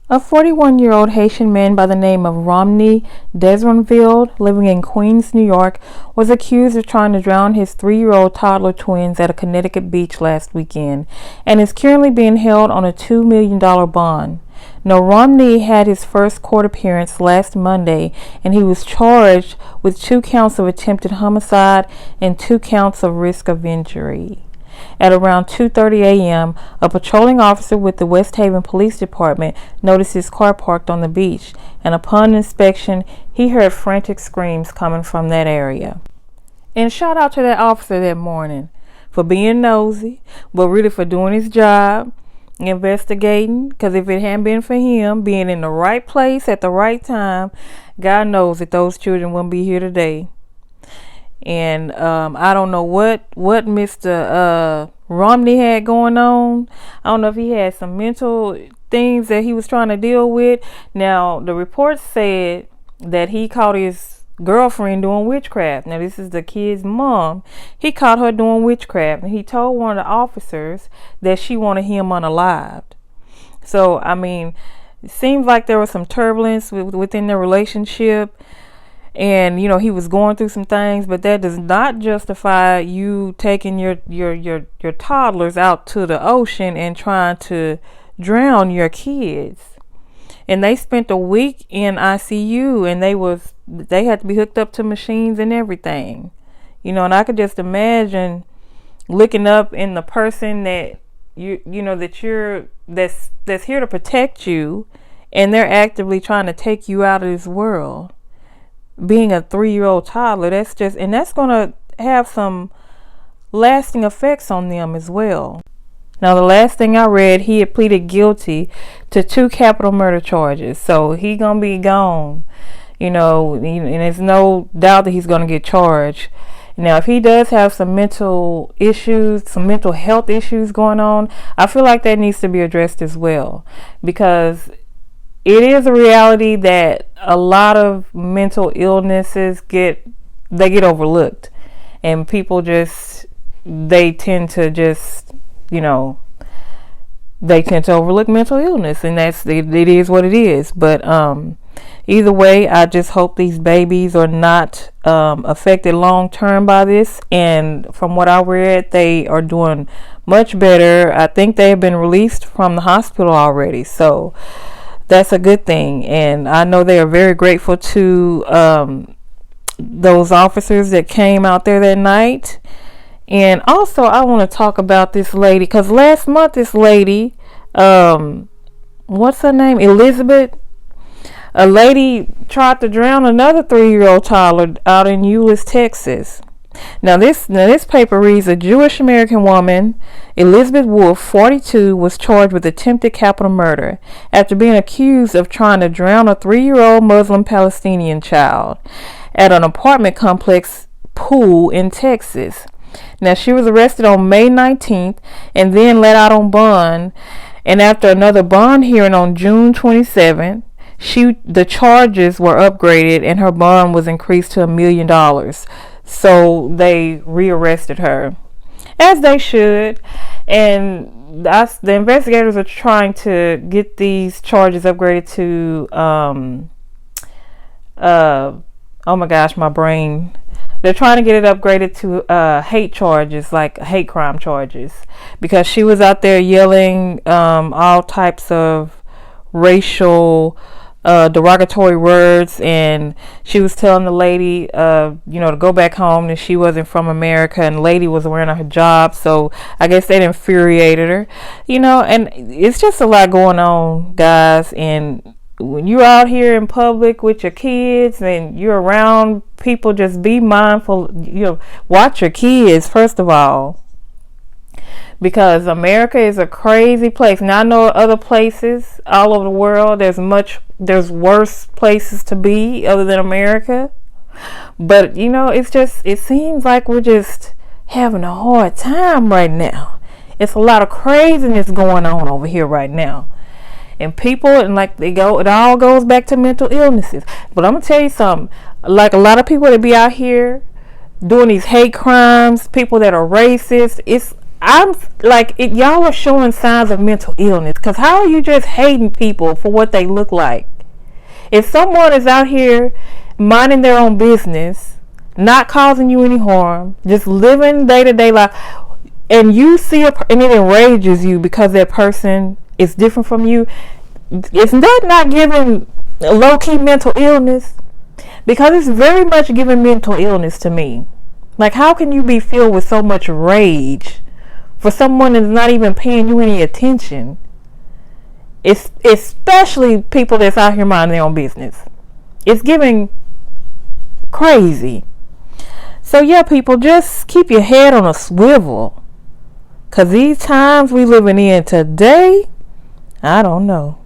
A 41-year-old Haitian man by the name of Romney Desronvil, living in Queens, New York, was accused of trying to drown his 3-year-old toddler twins at a Connecticut beach last weekend and is currently being held on a $2 million bond. Now, Romney had his first court appearance last Monday, and he was charged with 2 counts of attempted homicide and 2 counts of risk of injury. At around 2:30 a.m., a patrolling officer with the West Haven Police Department noticed his car parked on the beach, and upon inspection, he heard frantic screams coming from that area. And shout out to that officer that morning for being nosy, but really for doing his job, investigating, because if it hadn't been for him being in the right place at the right time, God knows that those children wouldn't be here today. And I don't know what Mr. Romney had going on. I don't know if he had some mental things that he was trying to deal with. Now, the report said that he caught his girlfriend doing witchcraft. Now, this is the kid's mom. He caught her doing witchcraft, and he told one of the officers that she wanted him unalived. So, I mean, it seems like there was some turbulence within their relationship. And he was going through some things, but that does not justify you taking your toddlers out to the ocean and trying to drown your kids. And they spent a week in ICU, and they had to be hooked up to machines and everything. And I could just imagine looking up in the person that that's here to protect you, and they're actively trying to take you out of this world. Being a 3-year-old toddler, that's going to have some lasting effects on them as well. Now, the last thing I read, he had pleaded guilty to 2 capital murder charges, so he gonna be gone. And there's no doubt that he's gonna get charged. Now, if he does have some mental issues, some mental health issues going on, I feel like that needs to be addressed as well, because it is a reality that a lot of mental illnesses get overlooked, and people they tend to overlook mental illness, and it is what it is. But either way, I just hope these babies are not affected long term by this. And from what I read, they are doing much better. I think they have been released from the hospital already, so that's a good thing. And I know they are very grateful to those officers that came out there that night. And also, I want to talk about this lady, because last month this lady, what's her name, Elizabeth, a lady tried to drown another 3-year-old toddler out in Euless, Texas. Now this paper reads, a Jewish American woman, Elizabeth Wolf, 42, was charged with attempted capital murder after being accused of trying to drown a 3-year-old Muslim Palestinian child at an apartment complex pool in Texas. Now, she was arrested on May 19th and then let out on bond. And after another bond hearing on June 27th, the charges were upgraded and her bond was increased to $1 million. So they rearrested her, as they should. And the investigators are trying to get these charges upgraded to oh my gosh, my brain. They're trying to get it upgraded to hate charges, like hate crime charges, because she was out there yelling all types of racial derogatory words, and she was telling the lady to go back home, and she wasn't from America, and the lady was wearing a hijab, so I guess that infuriated her, and it's just a lot going on, guys. And when you're out here in public with your kids and you're around people, just be mindful, watch your kids first of all, because America is a crazy place. Now, I know other places all over the world, there's worse places to be other than America. But, it seems like we're just having a hard time right now. It's a lot of craziness going on over here right now. And people, and it all goes back to mental illnesses. But I'm going to tell you something. Like, a lot of people that be out here doing these hate crimes, people that are racist, I'm like, y'all are showing signs of mental illness. Because how are you just hating people for what they look like? If someone is out here minding their own business, not causing you any harm, just living day-to-day life, and you see and it enrages you because that person is different from you, isn't that not giving low-key mental illness? Because it's very much giving mental illness to me. Like, how can you be filled with so much rage for someone that's not even paying you any attention? It's especially people that's out here minding their own business. It's giving crazy. So yeah, people, just keep your head on a swivel. Because these times we living in today, I don't know.